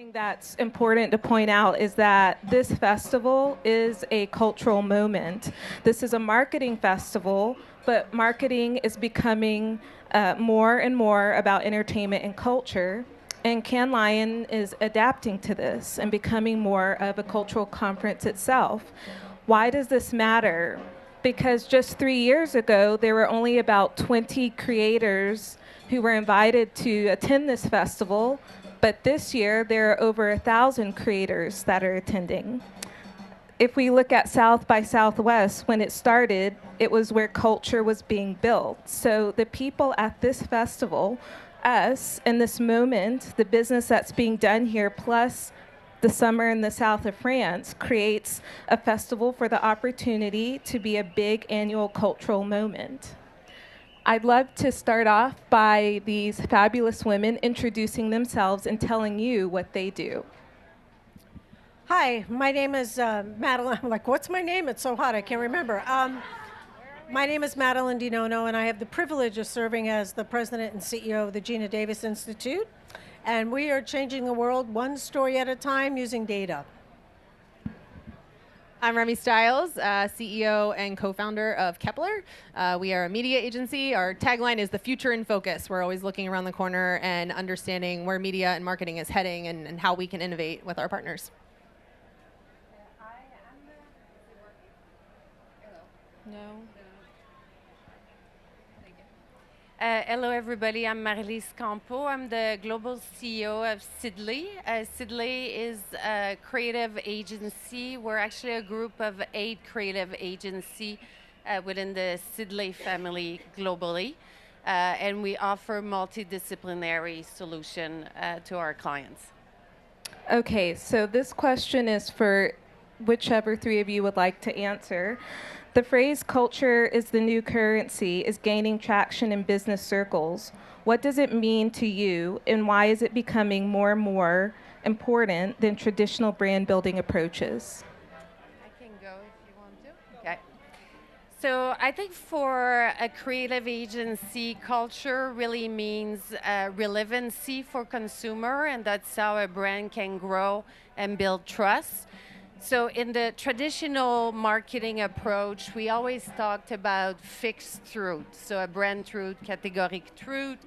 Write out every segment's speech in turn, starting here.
thing that's important to point out is that this festival is a cultural moment. This is a marketing festival, but marketing is becoming more and more about entertainment and culture. And Cannes Lion is adapting to this and becoming more of a cultural conference itself. Why does this matter? Because just 3 years ago, there were only about 20 creators who were invited to attend this festival, but this year there are over 1,000 creators that are attending. If we look at South by Southwest, when it started, it was where culture was being built. So the people at this festival, us, in this moment, the business that's being done here, plus the summer in the south of France, creates a festival for the opportunity to be a big annual cultural moment. I'd love to start off by these fabulous women introducing themselves and telling you what they do. Hi, my name is Madeline. I'm like, what's my name? It's so hot, I can't remember. My name is Madeline DiNono, and I have the privilege of serving as the president and CEO of the Gina Davis Institute. And we are changing the world one story at a time using data. I'm Remy Stiles, CEO and co-founder of Kepler. We are a media agency. Our tagline is the future in focus. We're always looking around the corner and understanding where media and marketing is heading and how we can innovate with our partners. No. Hello, everybody. I'm Marilise Campo. I'm the global CEO of Sidley. Sidley is a creative agency. We're actually a group of 8 creative agencies within the Sidley family globally. And we offer multidisciplinary solution to our clients. Okay, so this question is for whichever 3 of you would like to answer. The phrase culture is the new currency is gaining traction in business circles. What does it mean to you, and why is it becoming more and more important than traditional brand building approaches? I can go if you want to. Okay. So I think for a creative agency, culture really means relevancy for consumer, and that's how a brand can grow and build trust. So in the traditional marketing approach, we always talked about fixed truth. So a brand truth, categoric truth,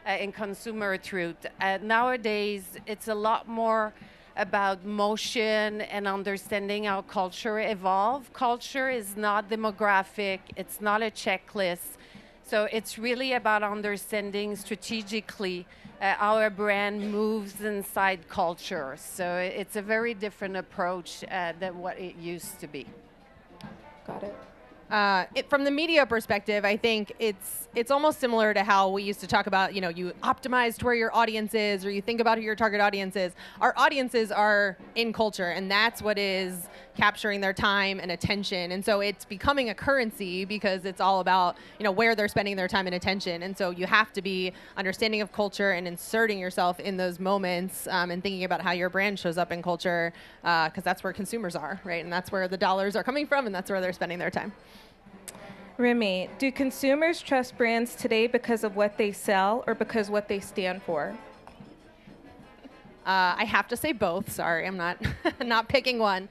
and consumer truth. Nowadays, it's a lot more about motion and understanding how culture evolves. Culture is not demographic. It's not a checklist. So it's really about understanding strategically how a brand moves inside culture. So it's a very different approach than what it used to be. Got it. From the media perspective, I think it's almost similar to how we used to talk about, you optimize to where your audience is, or you think about who your target audience is. Our audiences are in culture, and that's what is capturing their time and attention. And so it's becoming a currency because it's all about, where they're spending their time and attention. And so you have to be understanding of culture and inserting yourself in those moments and thinking about how your brand shows up in culture, because that's where consumers are, right? And that's where the dollars are coming from, and that's where they're spending their time. Remy, do consumers trust brands today because of what they sell or because what they stand for? I have to say both. Sorry, I'm not not picking one.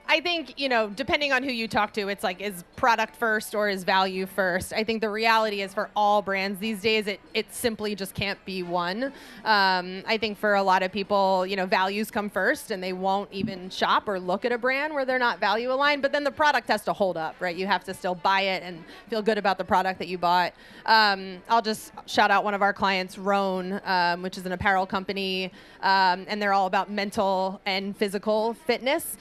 I think, depending on who you talk to, it's like, is product first or is value first? I think the reality is for all brands these days, it simply just can't be one. I think for a lot of people, values come first and they won't even shop or look at a brand where they're not value aligned, but then the product has to hold up, right? You have to still buy it and feel good about the product that you bought. I'll just shout out one of our clients, Rhone, which is an apparel company, and they're all about mental and physical fitness.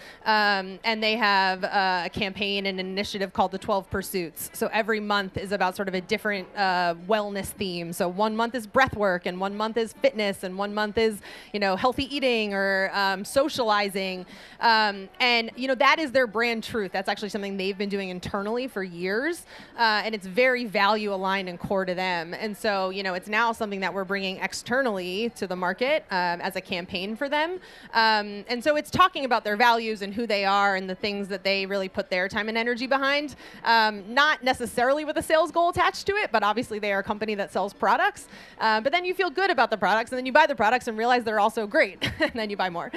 And they have a campaign and an initiative called the 12 Pursuits. So every month is about sort of a different wellness theme. So 1 month is breath work, and 1 month is fitness, and 1 month is, healthy eating or socializing. And, that is their brand truth. That's actually something they've been doing internally for years. And it's very value aligned and core to them. And so, it's now something that we're bringing externally to the market as a campaign for them. And so it's talking about their values and who they are are and the things that they really put their time and energy behind. Not necessarily with a sales goal attached to it, but obviously they are a company that sells products. But then you feel good about the products, and then you buy the products and realize they're also great, and then you buy more.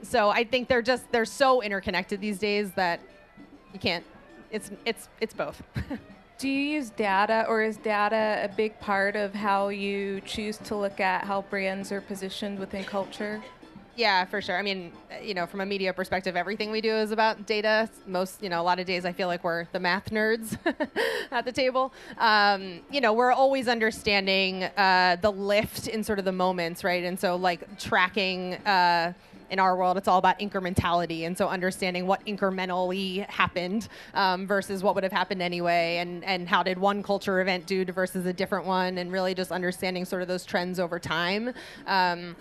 So I think they're so interconnected these days that you can't. It's both. Do you use data, or is data a big part of how you choose to look at how brands are positioned within culture? Yeah, for sure. I mean, from a media perspective, everything we do is about data. A lot of days I feel like we're the math nerds at the table. We're always understanding the lift in sort of the moments, right? And so like tracking, in our world, it's all about incrementality, and so understanding what incrementally happened versus what would have happened anyway, and how did one culture event do versus a different one, and really just understanding sort of those trends over time.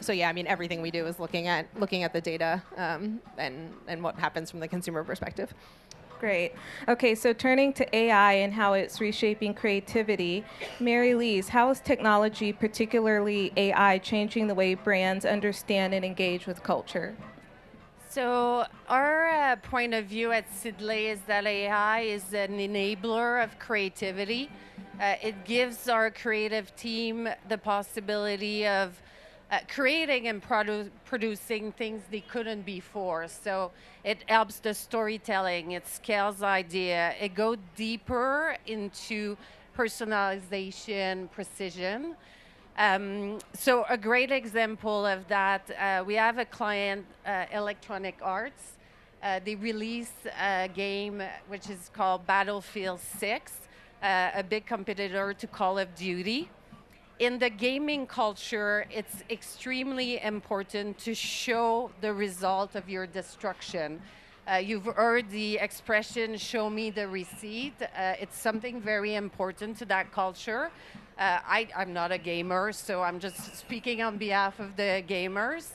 So yeah, I mean, everything we do is looking at the data and what happens from the consumer perspective. Great. Okay, so turning to AI and how it's reshaping creativity, Mary Lise, how is technology, particularly AI, changing the way brands understand and engage with culture? So our point of view at Sidley is that AI is an enabler of creativity. It gives our creative team the possibility of creating and producing things they couldn't before. So it helps the storytelling, it scales idea, it goes deeper into personalization, precision. So a great example of that, we have a client, Electronic Arts. They release a game which is called Battlefield 6, a big competitor to Call of Duty. In the gaming culture, it's extremely important to show the result of your destruction. You've heard the expression, show me the receipt. It's something very important to that culture. I'm not a gamer, so I'm just speaking on behalf of the gamers.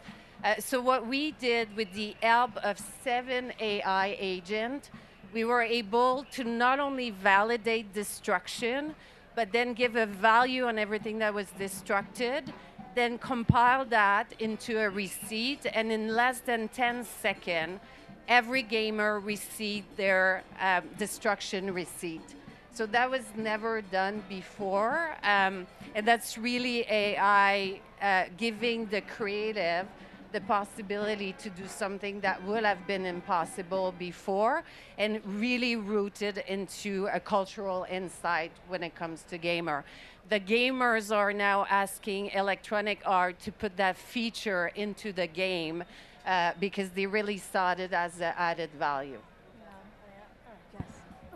So what we did with the help of 7 AI agents, we were able to not only validate destruction, but then give a value on everything that was destructed, then compile that into a receipt, and in less than 10 seconds, every gamer received their destruction receipt. So that was never done before, and that's really AI giving the creative the possibility to do something that would have been impossible before, and really rooted into a cultural insight when it comes to gamer. The gamers are now asking Electronic Arts to put that feature into the game because they really saw it as an added value.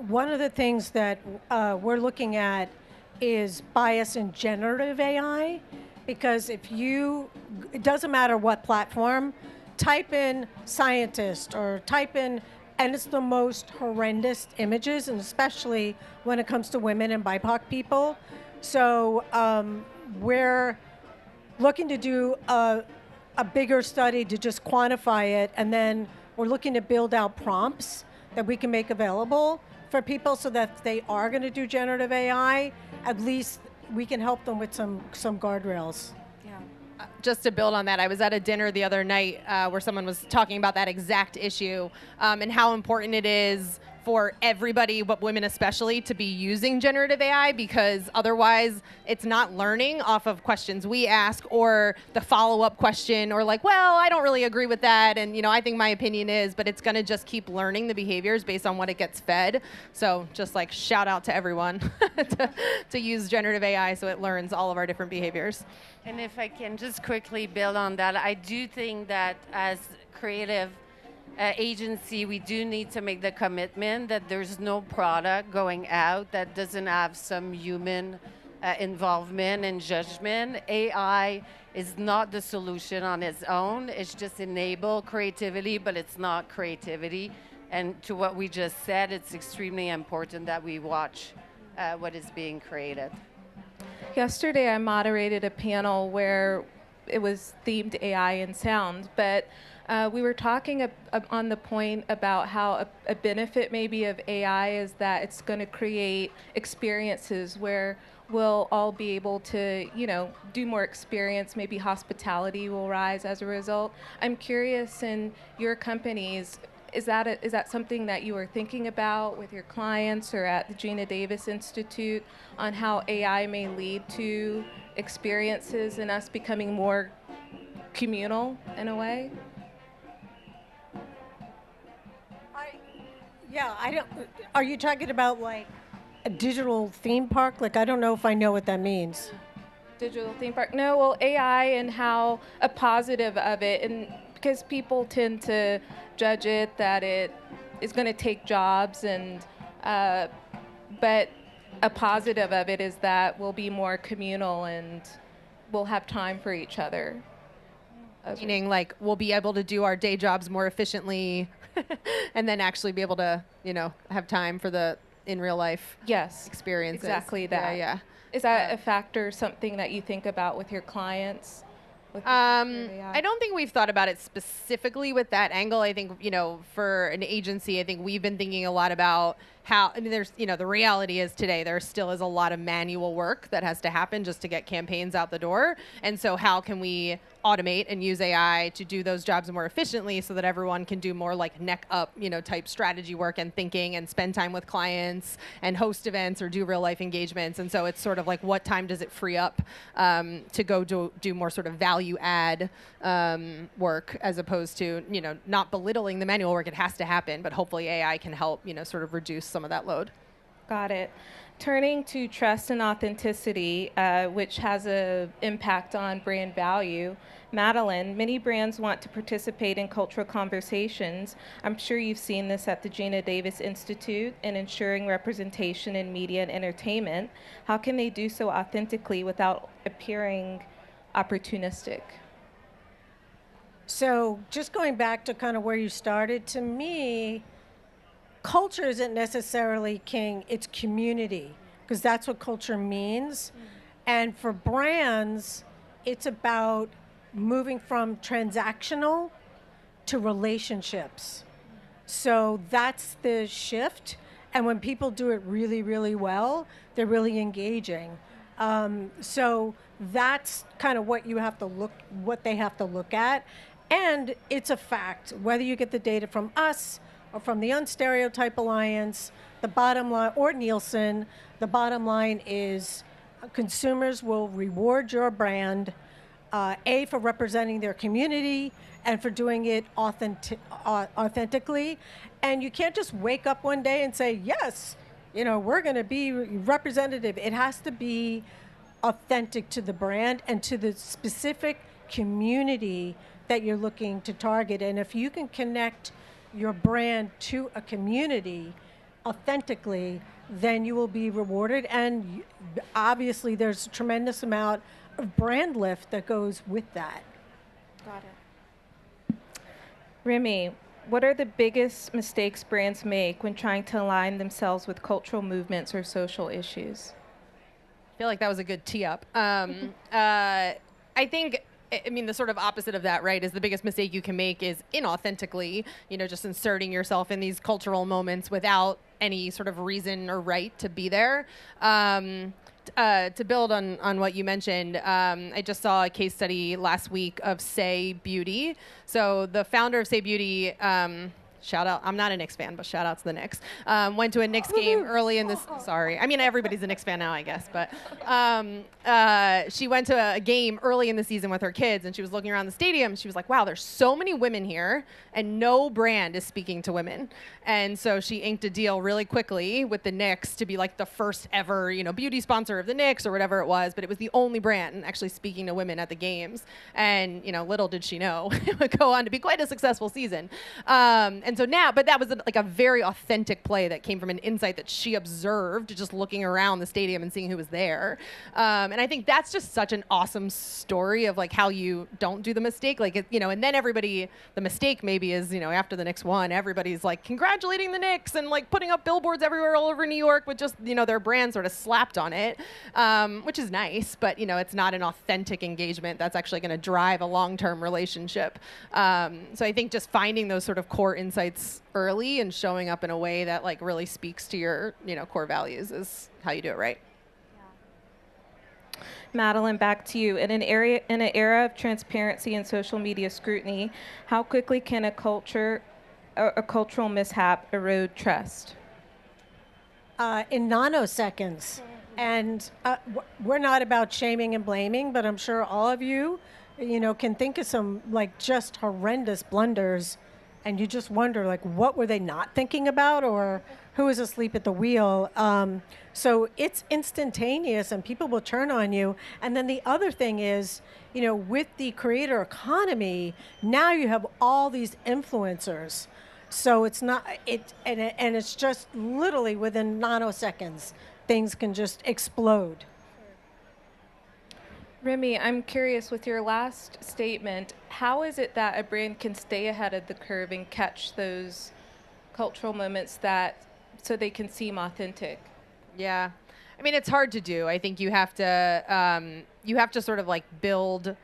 One of the things that we're looking at is bias in generative AI, because it doesn't matter what platform, type in scientist or type in, and it's the most horrendous images, and especially when it comes to women and BIPOC people. So we're looking to do a bigger study to just quantify it, and then we're looking to build out prompts that we can make available for people so that if they are going to do generative AI, at least we can help them with some guardrails. Just to build on that, I was at a dinner the other night where someone was talking about that exact issue and how important it is for everybody, but women especially, to be using generative AI, because otherwise it's not learning off of questions we ask or the follow-up question, or like, well, I don't really agree with that, and I think my opinion is, but it's going to just keep learning the behaviors based on what it gets fed. So just like shout out to everyone to use generative AI so it learns all of our different behaviors. And if I can just quickly build on that, I do think that as creative agency, we do need to make the commitment that there's no product going out that doesn't have some human involvement and judgment. AI is not the solution on its own. It's just enable creativity, but it's not creativity. And to what we just said, it's extremely important that we watch what is being created. Yesterday, I moderated a panel where it was themed AI and sound, but we were talking on the point about how a benefit maybe of AI is that it's going to create experiences where we'll all be able to, do more experience. Maybe hospitality will rise as a result. I'm curious, in your companies, is that something that you are thinking about with your clients or at the Gina Davis Institute on how AI may lead to experiences and us becoming more communal in a way? I don't. Are you talking about like a digital theme park? Like, I don't know if I know what that means. Digital theme park? No, well, AI and how a positive of it, and because people tend to judge it that it is going to take jobs, and but a positive of it is that we'll be more communal and we'll have time for each other. Meaning, like, we'll be able to do our day jobs more efficiently, and then actually be able to, have time for the in real life experiences. Exactly that. Yeah. Is that a factor, something that you think about with your clients? I don't think we've thought about it specifically with that angle. I think, for an agency, I think we've been thinking a lot about how, there's, the reality is today there still is a lot of manual work that has to happen just to get campaigns out the door. And so how can we automate and use AI to do those jobs more efficiently so that everyone can do more like neck up, type strategy work and thinking and spend time with clients and host events or do real life engagements. And so it's sort of like, what time does it free up to go do more sort of value add work, as opposed to, not belittling the manual work. It has to happen, but hopefully AI can help, sort of reduce some of that load. Got it. Turning to trust and authenticity, which has an impact on brand value. Madeline, many brands want to participate in cultural conversations. I'm sure you've seen this at the Gina Davis Institute in ensuring representation in media and entertainment. How can they do so authentically without appearing opportunistic? So just going back to kind of where you started, to me, culture isn't necessarily king, it's community, because that's what culture means. And for brands, it's about moving from transactional to relationships. So that's the shift. And when people do it really, really well, they're really engaging. So that's kind of what they have to look at. And it's a fact, whether you get the data from us or from the Unstereotype Alliance, the bottom line, or Nielsen, the bottom line is consumers will reward your brand, A, for representing their community and for doing it authentically. And you can't just wake up one day and say, yes, we're going to be representative. It has to be authentic to the brand and to the specific community that you're looking to target. And if you can connect your brand to a community authentically, then you will be rewarded. And obviously there's a tremendous amount of brand lift that goes with that. Got it. Remy, what are the biggest mistakes brands make when trying to align themselves with cultural movements or social issues? I feel like that was a good tee up. I think, the sort of opposite of that, right, is the biggest mistake you can make is inauthentically, just inserting yourself in these cultural moments without any sort of reason or right to be there. To build on what you mentioned, I just saw a case study last week of Say Beauty. So the founder of Say Beauty, shout out, I'm not a Knicks fan, but shout out to the Knicks. Went to a Knicks game early in this, sorry. Everybody's a Knicks fan now, I guess. But she went to a game early in the season with her kids, and she was looking around the stadium. She was like, wow, there's so many women here, and no brand is speaking to women. And so she inked a deal really quickly with the Knicks to be like the first ever, beauty sponsor of the Knicks or whatever it was. But it was the only brand actually speaking to women at the games. And, little did she know, it would go on to be quite a successful season. And so now, but that was like a very authentic play that came from an insight that she observed just looking around the stadium and seeing who was there. And I think that's just such an awesome story of like how you don't do the mistake. Like, and then everybody, the mistake maybe is, after the Knicks won, everybody's like congratulating the Knicks and like putting up billboards everywhere all over New York with just, their brand sort of slapped on it, which is nice, but, it's not an authentic engagement that's actually going to drive a long-term relationship. So I think just finding those sort of core insights early and showing up in a way that like really speaks to your core values is how you do it right. Madeline, back to you. In an era of transparency and social media scrutiny, how quickly can a culture a cultural mishap erode trust? In nanoseconds. And we're not about shaming and blaming, but I'm sure all of you, can think of some like just horrendous blunders, and you just wonder like, what were they not thinking about, or who was asleep at the wheel? So it's instantaneous, and people will turn on you. And then the other thing is, with the creator economy, now you have all these influencers. So it's not and it's just literally within nanoseconds, things can just explode. Remy, I'm curious, with your last statement, how is it that a brand can stay ahead of the curve and catch those cultural moments so they can seem authentic? Yeah. I mean, it's hard to do. I think you have to sort of like build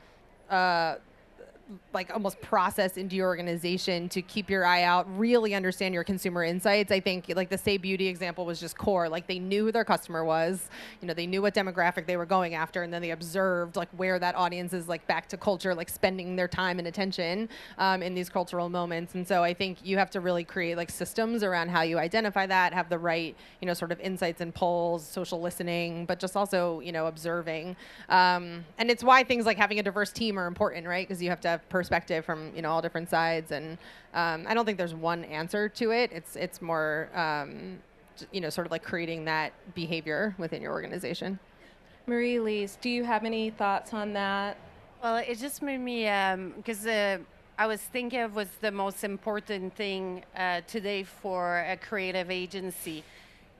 like almost process into your organization to keep your eye out, really understand your consumer insights. I think like the Say Beauty example was just core. Like they knew who their customer was, they knew what demographic they were going after, and then they observed like where that audience is, like back to culture, like spending their time and attention in these cultural moments. And so I think you have to really create like systems around how you identify that, have the right, sort of insights and polls, social listening, but just also, observing. And it's why things like having a diverse team are important, right? Because you have to have perspective from all different sides, and I don't think there's one answer to it. It's more sort of like creating that behavior within your organization. Marie-Lise, do you have any thoughts on that? Well, it just made me, because I was thinking of what's the most important thing today for a creative agency.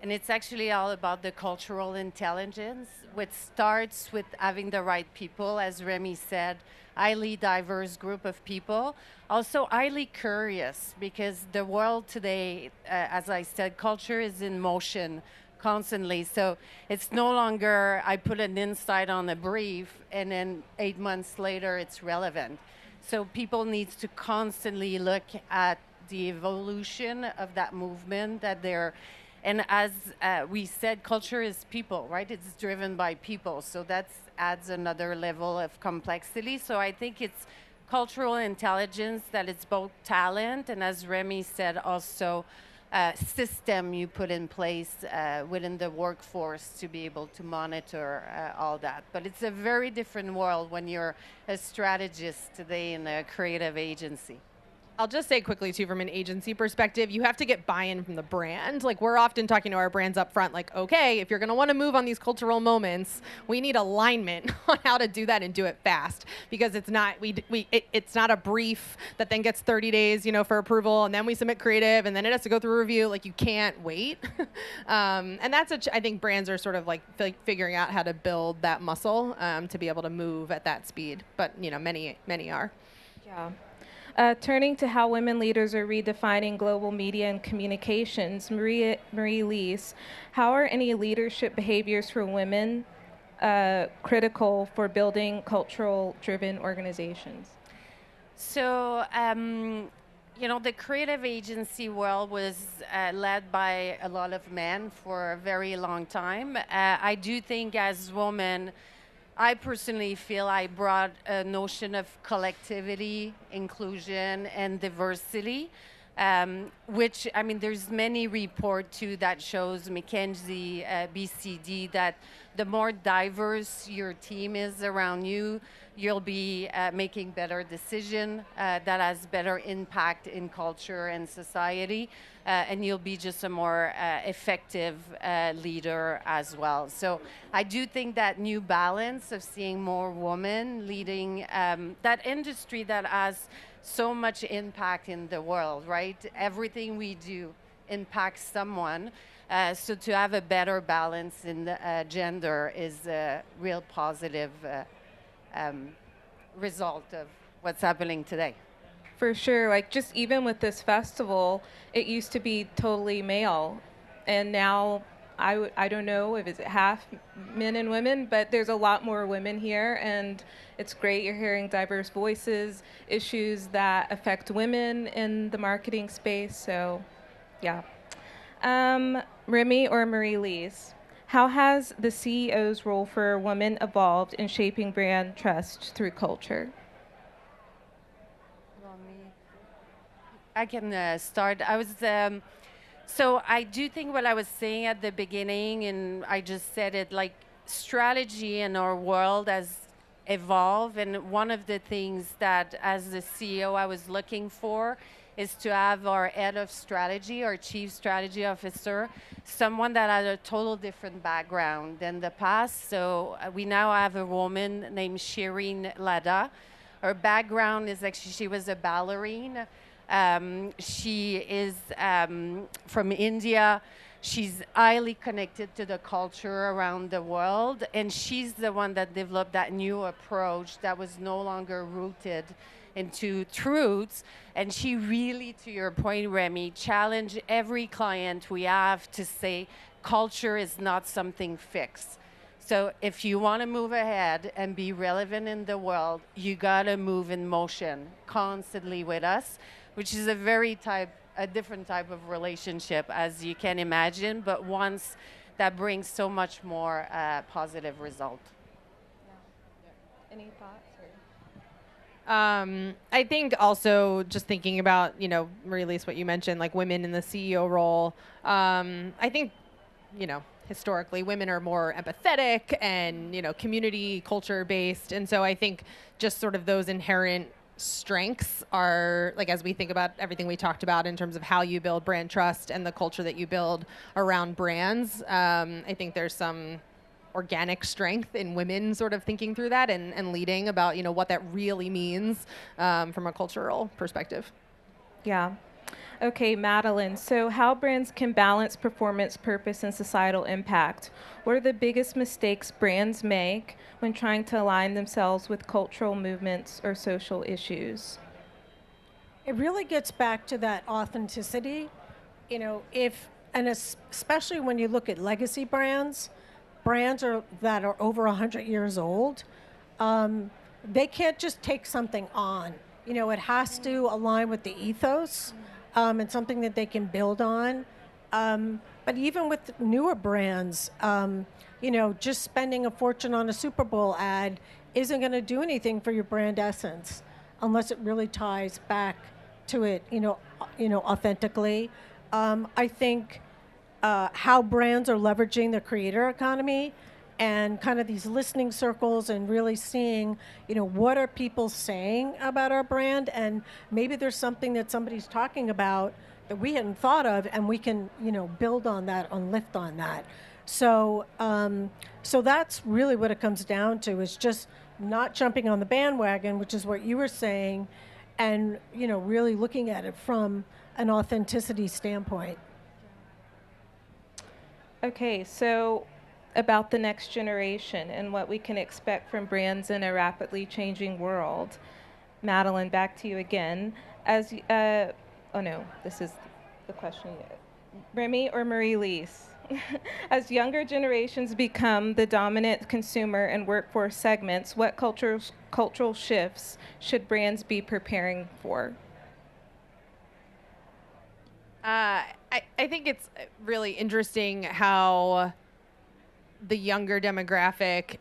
And it's actually all about the cultural intelligence, which starts with having the right people, as Remy said, highly diverse group of people. Also highly curious, because the world today, as I said, culture is in motion constantly. So it's no longer, I put an insight on a brief and then 8 months later it's relevant. So people need to constantly look at the evolution of that movement that they're, and as we said, culture is people, right? It's driven by people. So that adds another level of complexity. So I think it's cultural intelligence, that it's both talent and, as Remy said, also system you put in place within the workforce to be able to monitor all that. But it's a very different world when you're a strategist today in a creative agency. I'll just say quickly, too, from an agency perspective, you have to get buy-in from the brand. Like, we're often talking to our brands up front, like, okay, if you're going to want to move on these cultural moments, we need alignment on how to do that and do it fast. Because it's not it's not a brief that then gets 30 days, for approval, and then we submit creative, and then it has to go through review. Like, you can't wait. And that's, I think brands are sort of like figuring out how to build that muscle to be able to move at that speed. But, many are. Yeah. Turning to how women leaders are redefining global media and communications, Marie-Lise, how are any leadership behaviors for women critical for building cultural-driven organizations? So, the creative agency world was led by a lot of men for a very long time. I do think as women, I personally feel I brought a notion of collectivity, inclusion, and diversity, which, there's many report too that shows, McKinsey, BCD, that the more diverse your team is around you, you'll be making better decision that has better impact in culture and society, and you'll be just a more effective leader as well. So I do think that new balance of seeing more women leading that industry that has so much impact in the world, right? Everything we do impacts someone. So to have a better balance in the gender is a real positive result of what's happening today. For sure. Like, just even with this festival, it used to be totally male, and now I don't know if it's half men and women, but there's a lot more women here, and it's great. You're hearing diverse voices, issues that affect women in the marketing space. So, yeah. Remy or Marie-Lise, how has the CEO's role for women evolved in shaping brand trust through culture? I can start. So I do think what I was saying at the beginning, and I just said it, like strategy in our world has evolved. And one of the things that as the CEO I was looking for is to have our head of strategy, our chief strategy officer, someone that had a total different background than the past. So we now have a woman named Shireen Lada. Her background is actually she was a ballerina. She is from India. She's highly connected to the culture around the world, and she's the one that developed that new approach that was no longer rooted into truths. And she really, to your point, Remy, challenged every client we have to say culture is not something fixed. So if you want to move ahead and be relevant in the world, you got to move in motion constantly with us, which is a different type of relationship, as you can imagine, but once that brings so much more positive result. Any thoughts? I think also just thinking about, Marie-Lise, what you mentioned, like women in the CEO role. I think, historically, women are more empathetic and, community culture based. And so I think just sort of those inherent strengths are, like, as we think about everything we talked about in terms of how you build brand trust and the culture that you build around brands, I think there's some organic strength in women sort of thinking through that and leading about, what that really means from a cultural perspective. Yeah. Okay, Madeline, so how brands can balance performance, purpose, and societal impact? What are the biggest mistakes brands make when trying to align themselves with cultural movements or social issues? It really gets back to that authenticity. Especially when you look at legacy brands that are over 100 years old, they can't just take something on. It has to align with the ethos and something that they can build on. But even with newer brands, just spending a fortune on a Super Bowl ad isn't going to do anything for your brand essence unless it really ties back to it, authentically. I think how brands are leveraging the creator economy and kind of these listening circles and really seeing, what are people saying about our brand, and maybe there's something that somebody's talking about that we hadn't thought of, and we can, build on that and lift on that. So, so that's really what it comes down to, is just not jumping on the bandwagon, which is what you were saying, and, really looking at it from an authenticity standpoint. Okay, so about the next generation and what we can expect from brands in a rapidly changing world. Madeline, back to you again. This is the question. Remy or Marie-Lise? As younger generations become the dominant consumer and workforce segments, what cultural shifts should brands be preparing for? I think it's really interesting how the younger demographic,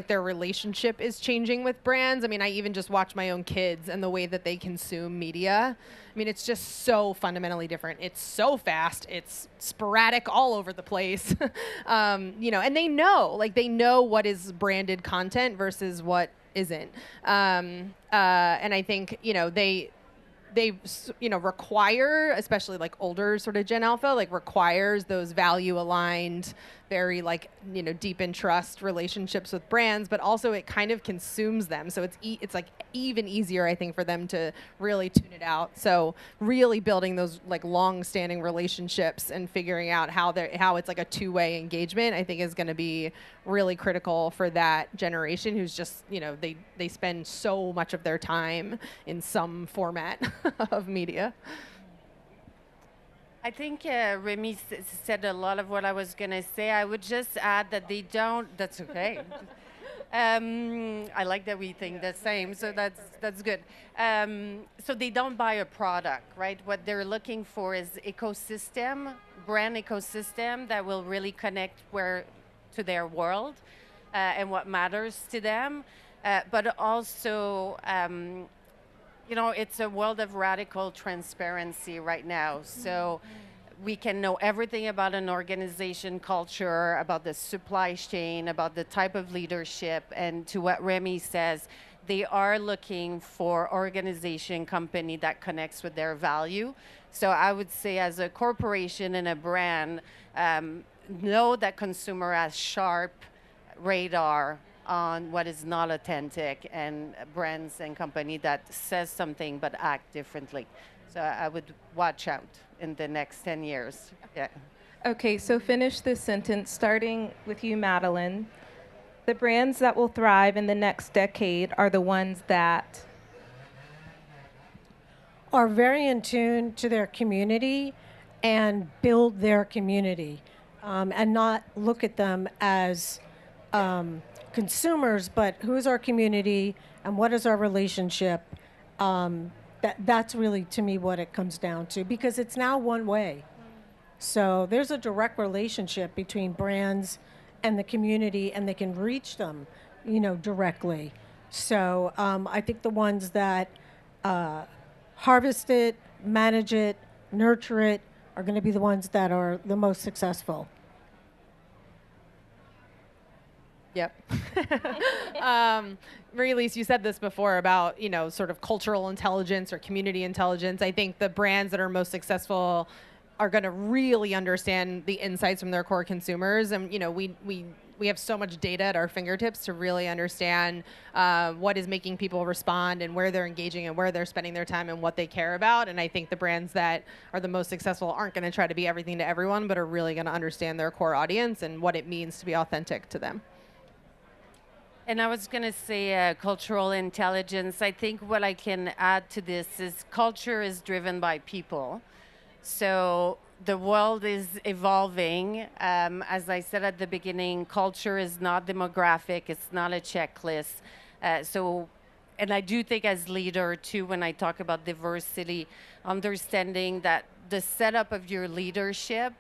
their relationship is changing with brands. I mean, I even just watch my own kids and the way that they consume media. I mean, it's just so fundamentally different. It's so fast. It's sporadic all over the place. And they know what is branded content versus what isn't. And I think, they require, especially like older sort of Gen Alpha, requires those value aligned, very deep in trust relationships with brands, but also it kind of consumes them. So it's like even easier, I think, for them to really tune it out. So really building those long standing relationships and figuring out how it's like a two-way engagement, I think is going to be really critical for that generation who's just, they spend so much of their time in some format of media. I think Remy said a lot of what I was going to say. I would just add that they don't, that's okay. I like that we think the same, so that's good. So they don't buy a product, right? What they're looking for is brand ecosystem that will really connect to their world and what matters to them, but also you know, it's a world of radical transparency right now. So we can know everything about an organization culture, about the supply chain, about the type of leadership. And to what Remy says, they are looking for organization company that connects with their value. So I would say as a corporation and a brand, know that consumer has sharp radar on what is not authentic, and brands and company that says something but act differently. So I would watch out in the next 10 years. Yeah. Okay, so finish this sentence, starting with you, Madeline. The brands that will thrive in the next decade are the ones that are very in tune to their community and build their community, and not look at them as consumers, but who's our community and what is our relationship. That's really, to me, what it comes down to, because it's now one way. So there's a direct relationship between brands and the community, and they can reach them, directly. So I think the ones that harvest it, manage it, nurture it, are going to be the ones that are the most successful. Yep. Marie-Lise, you said this before about, sort of cultural intelligence or community intelligence. I think the brands that are most successful are going to really understand the insights from their core consumers. And, we have so much data at our fingertips to really understand what is making people respond and where they're engaging and where they're spending their time and what they care about. And I think the brands that are the most successful aren't going to try to be everything to everyone, but are really going to understand their core audience and what it means to be authentic to them. And I was going to say cultural intelligence. I think what I can add to this is culture is driven by people. So the world is evolving. As I said at the beginning, culture is not demographic. It's not a checklist. And I do think as leader too, when I talk about diversity, understanding that the setup of your leadership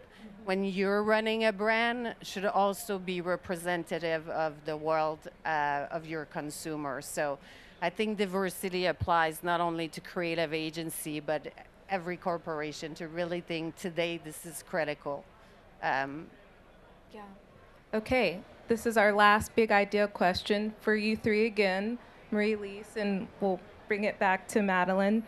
when you're running a brand should also be representative of the world of your consumers. So I think diversity applies not only to creative agency, but every corporation to really think today this is critical. Yeah. Okay, this is our last big idea question for you three again, Marie-Lise, and we'll bring it back to Madeline.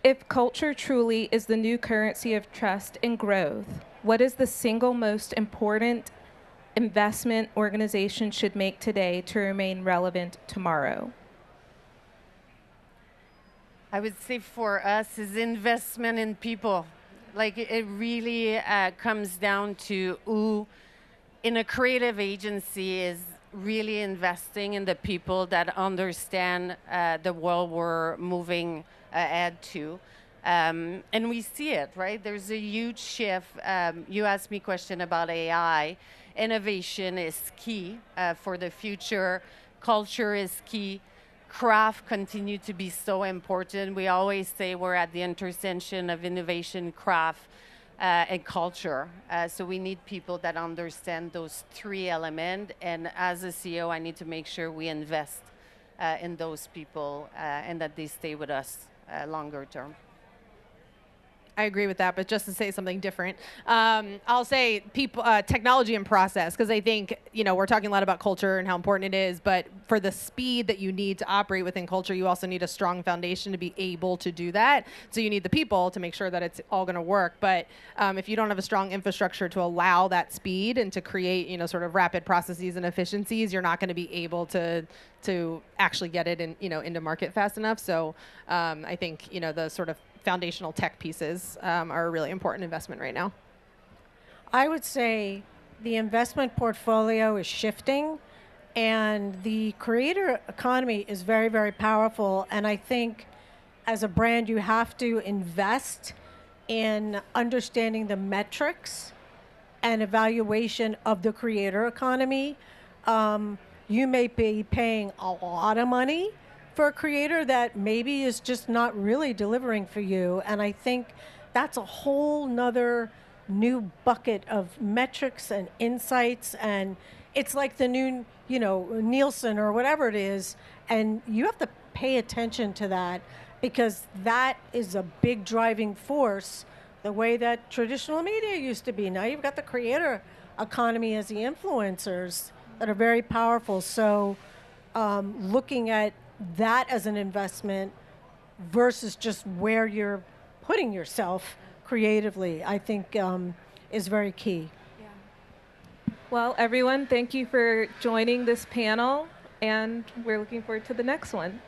If culture truly is the new currency of trust and growth, what is the single most important investment organizations should make today to remain relevant tomorrow? I would say for us is investment in people. Like it really comes down to who in a creative agency is really investing in the people that understand the world we're moving ahead to. And we see it, right? There's a huge shift. You asked me a question about AI. Innovation is key for the future. Culture is key. Craft continue to be so important. We always say we're at the intersection of innovation, craft, and culture. So we need people that understand those three elements. And as a CEO, I need to make sure we invest in those people and that they stay with us longer term. I agree with that, but just to say something different, I'll say people, technology and process, because I think, we're talking a lot about culture and how important it is, but for the speed that you need to operate within culture, you also need a strong foundation to be able to do that. So you need the people to make sure that it's all going to work. But if you don't have a strong infrastructure to allow that speed and to create, sort of rapid processes and efficiencies, you're not going to be able to actually get it in, into market fast enough. So I think, the sort of foundational tech pieces are a really important investment right now. I would say the investment portfolio is shifting, and the creator economy is very, very powerful. And I think as a brand, you have to invest in understanding the metrics and evaluation of the creator economy. You may be paying a lot of money for a creator that maybe is just not really delivering for you. And I think that's a whole nother new bucket of metrics and insights. And it's like the new, Nielsen or whatever it is. And you have to pay attention to that because that is a big driving force, the way that traditional media used to be. Now you've got the creator economy as the influencers that are very powerful. So looking at that as an investment versus just where you're putting yourself creatively, I think is very key. Well, everyone, thank you for joining this panel, and we're looking forward to the next one.